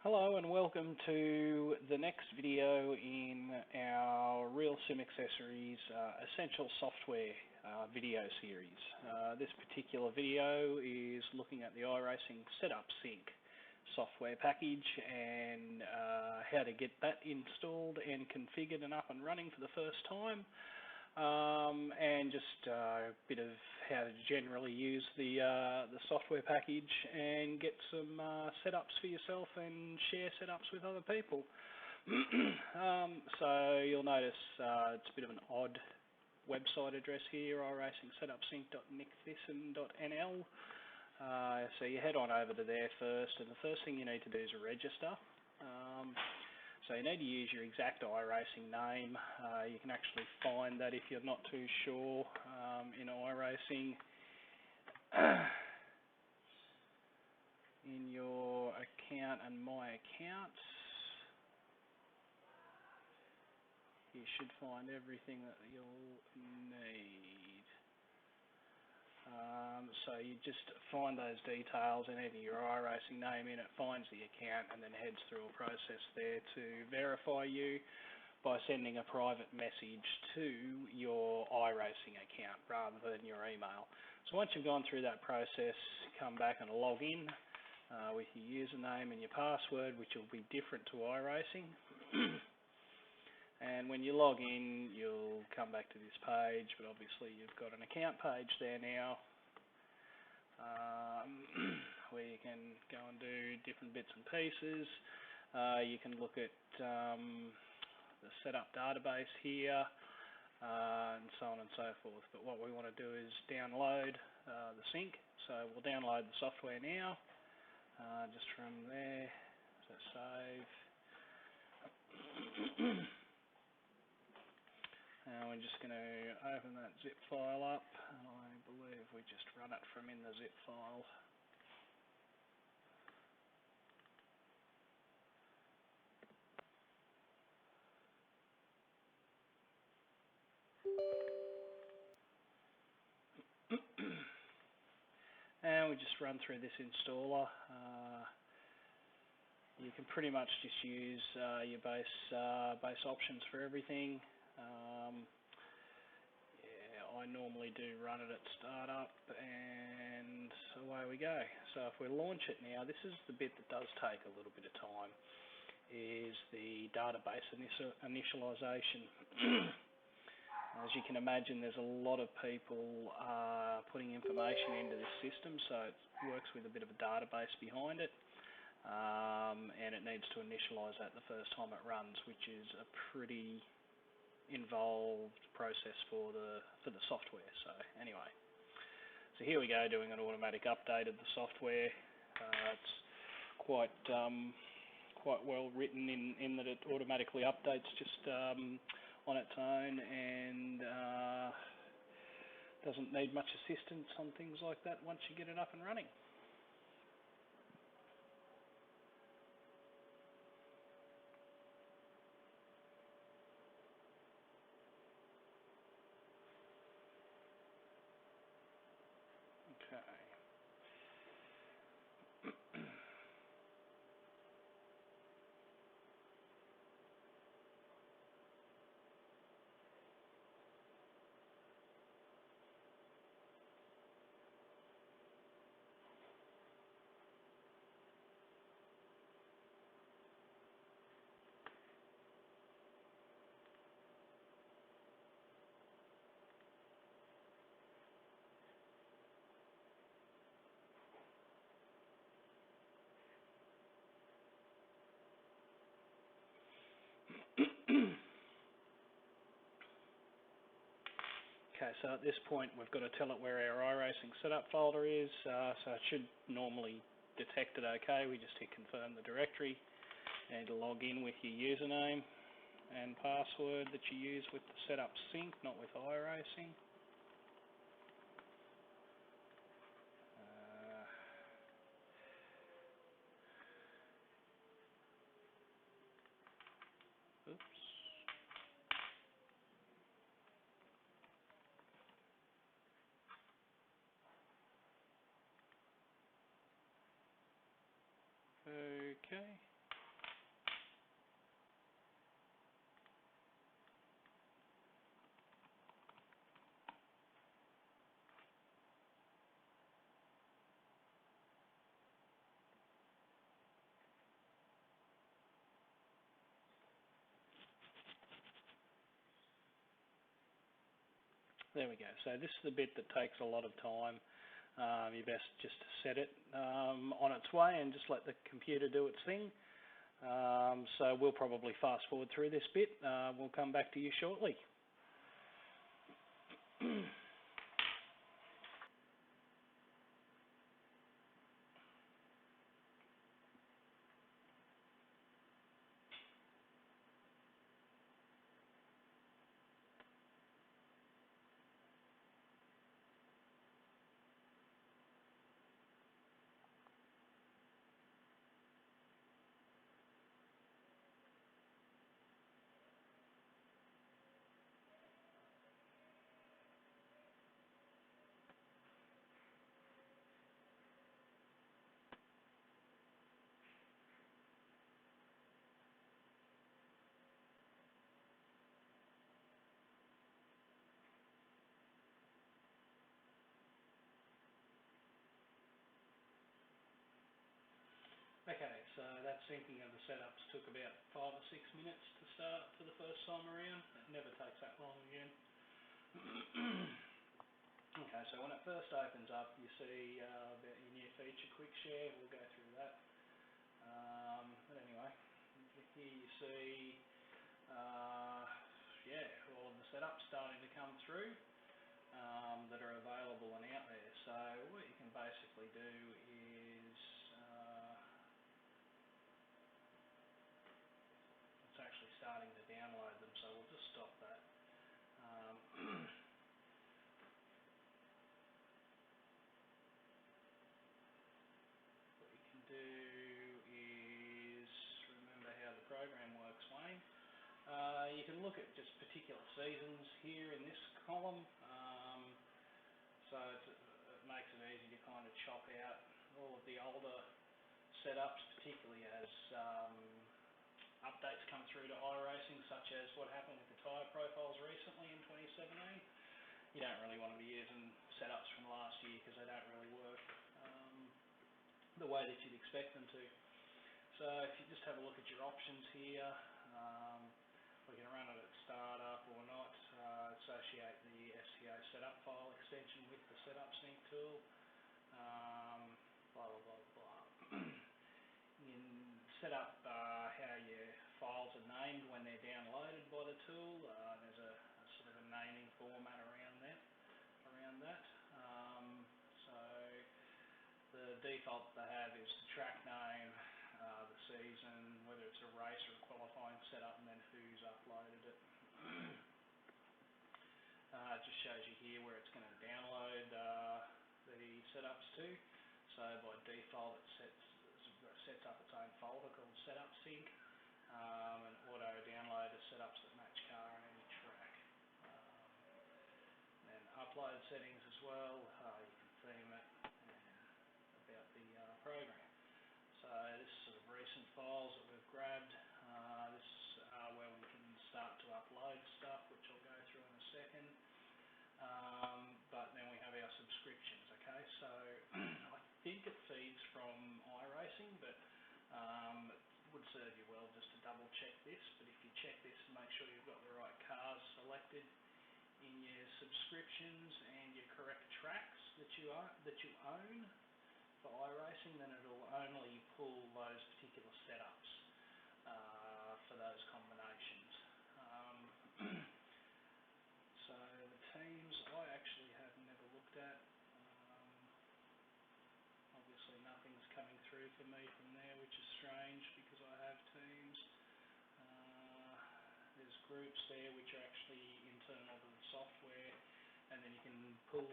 Hello and welcome to the next video in our Real Sim Accessories Essential Software video series. This particular video is looking at the iRacing Setup Sync software package and how to get that installed and configured and up and running for the first time. And just a bit of how to generally use the software package and get some setups for yourself and share setups with other people. So you'll notice it's a bit of an odd website address here, iRacingSetupSync.nickthison.nl. So you head on over to there first, and the first thing you need to do is register. So you need to use your exact iRacing name. You can actually find that if you're not too sure in iRacing. In your account and my accounts, you should find everything that you'll need. So you just find those details and enter your iRacing name in, it finds the account and then heads through a process there to verify you by sending a private message to your iRacing account rather than your email. So once you've gone through that process, come back and log in with your username and your password, which will be different to iRacing. And when you log in, you'll come back to this page, but obviously you've got an account page there now where you can go and do different bits and pieces. You can look at the setup database here and so on and so forth. But what we want to do is download the sync. So we'll download the software now, just from there. So save. Now we're just going to open that zip file up, and I believe we just run it from in the zip file. And we just run through this installer. You can pretty much just use your base options for everything. Yeah, I normally do run it at startup, and away we go. So if we launch it now, this is the bit that does take a little bit of time, is the database initialization. As you can imagine, there's a lot of people putting information into this system, so it works with a bit of a database behind it. And it needs to initialize that the first time it runs, which is a pretty involved process for the software. So anyway, so here we go, doing an automatic update of the software. It's quite well written in that it automatically updates just on its own, and doesn't need much assistance on things like that once you get it up and running. Okay. Okay, so at this point we've got to tell it where our iRacing setup folder is, so it should normally detect it okay. We just hit confirm the directory and log in with your username and password that you use with the setup sync, not with iRacing. Oops. Okay. There we go. So this is the bit that takes a lot of time. You're best just to set it on its way and just let the computer do its thing. So we'll probably fast forward through this bit. We'll come back to you shortly. Okay, so that syncing of the setups took about 5 or 6 minutes to start for the first time around. It never takes that long again. Okay, so when it first opens up, you see about your new feature quick share. We'll go through that. But anyway, here you see, all of the setups starting to come through that are available and out there. So what you can basically do is it's actually starting to download them, so we'll just stop that. What you can do is remember how the program works, Wayne. You can look at just particular seasons here in this column, so it makes it easy to kind of chop out all of the older setups, particularly as updates come through to iRacing, such as what happened with the tyre profiles recently in 2017. You don't really want to be using setups from last year because they don't really work the way that you'd expect them to. So if you just have a look at your options here, we can run it at startup or not, associate the STO setup file extension with the setup sync tool, blah, blah, blah, blah. You can set up how your files are named when they're downloaded by the tool. There's a sort of a naming format around that. So the default they have is the track name, the season, whether it's a race or a qualifying setup, and then who's uploaded it. It just shows you here where it's going to download the setups to. So by default it sets up its own folder called setup sync, and auto download the setups that match car and any track. Then upload settings as well, you can theme it and about the program. So this is sort of recent files that we've grabbed. This is where we can start to upload stuff, which I'll go through in a second. But then we have our subscriptions, okay? So I think it feeds from iRacing, but it would serve you well just to double check this. But if you check this, make sure you've got the right cars selected in your subscriptions and your correct tracks that you own for iRacing, then it'll only pull those particular setups for those combinations. So the teams I actually have never looked at. Obviously nothing's coming through for me from there, which is strange because I have teams. There's groups there which are actually internal to the software, and then you can pull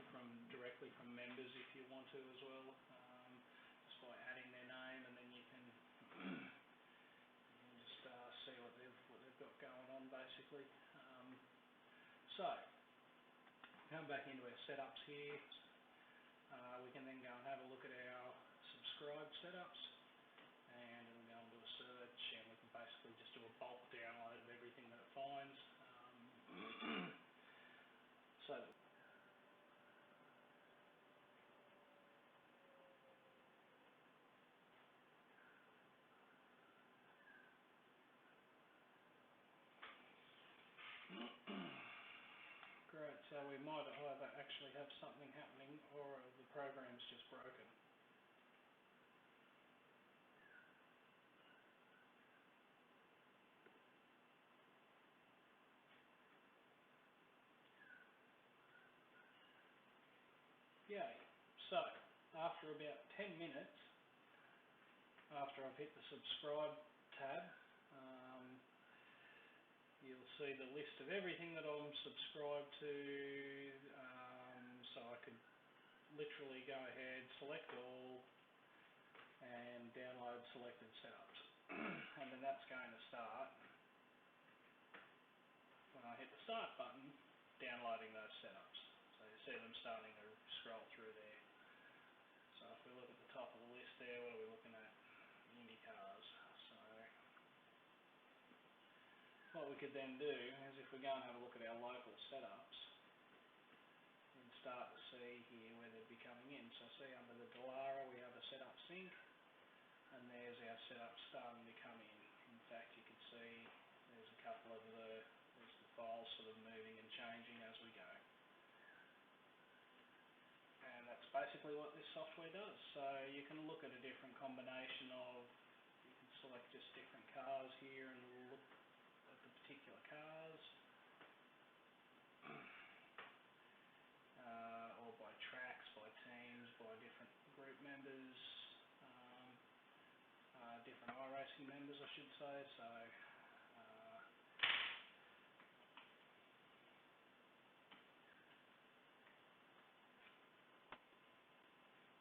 directly from members if you want to as well, just by adding their name, and then you can just see what they've got going on basically. So come back into our setups here. We can then go and have a look at our subscribed setups, and we'll go and do a search, and we can basically just do a bulk download of everything that it finds. Great, so So we might either actually have something happening or the program's just broken. Yay. So, after about 10 minutes, after I've hit the subscribe tab, you'll see the list of everything that I'm subscribed to, so I could literally go ahead, select all, and download selected setups. And then that's going to start, when I hit the start button, downloading those setups. So you see them starting to scroll through there. So if we look at the top of the list there, what are we looking at? Indy cars. So what we could then do is, if we go and have a look at our local setups, we can start to see here where they'd be coming in. So see under the Dallara we have a setup sync, and there's our setup starting to come in. In fact, you can see there's a couple of there's the files sort of moving and changing as we go. And that's basically what this software does. So you can look at a different combination of, you can select just different cars here and look at the particular cars, or by tracks, by teams, by different group members, different iRacing members I should say. So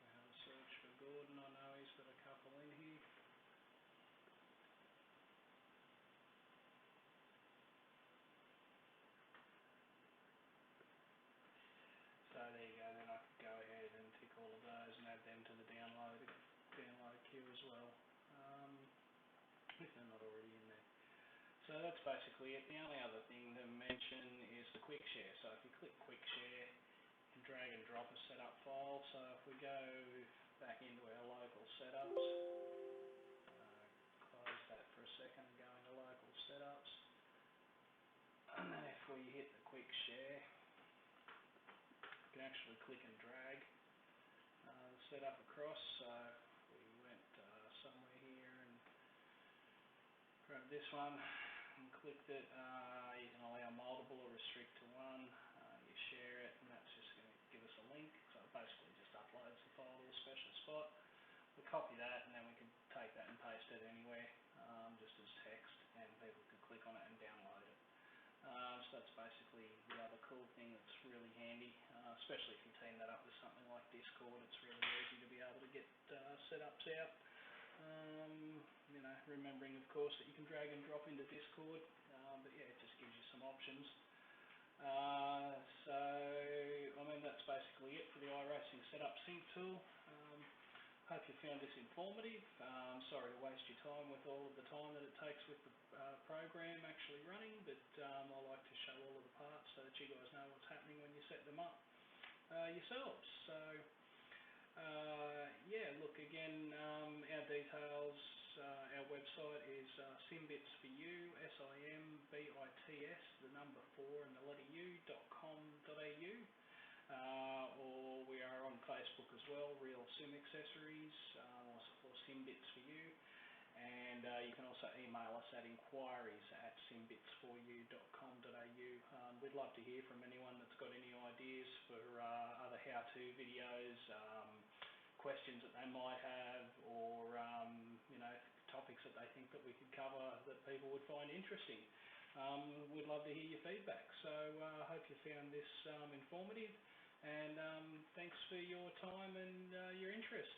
we have a search for Gordon. I know he's got a couple in here. So there you go, then I could go ahead and tick all of those and add them to the download queue as well, if they're not already in there. So that's basically it. The only other thing to mention is the quick share. So if you click quick share, you can drag and drop a setup file. So if we go back into our local setups, close that for a second and go into local setups, and then if we hit the quick share, you can actually click and drag the setup across. So we went somewhere here and grabbed this one and clicked it. You can allow multiple or restrict to one. You share it, and that's just going to give us a link. So it basically just uploads the file to a special spot. We copy that, and then we can take that and paste it anywhere, just as text, and people can click on it and download it. So that's basically the other cool thing that's really handy, especially if you team that up with something like Discord. It's really easy to be able to get setups out. You know, remembering of course that you can drag and drop into Discord, but yeah, it just gives you some options. So I mean, that's basically it for the iRacing Setup Sync tool. Hope you found this informative. Sorry to waste your time with all of the time that it takes with the program actually running, but I like to show all of the parts so that you guys know what's happening when you set them up yourselves. So yeah, look, again, our details, our website is simbits for you, SIMBITS, the number 4 and the letter u.com.au. Or we are on Facebook as well, Real Sim Accessories, or Simbits for You, and you can also email us at inquiries@simbits4u.com.au. We'd love to hear from anyone that's got any ideas for other how-to videos, questions that they might have, or you know, topics that they think that we could cover that people would find interesting. We'd love to hear your feedback. So I hope you found this informative, and thanks for your time and your interest.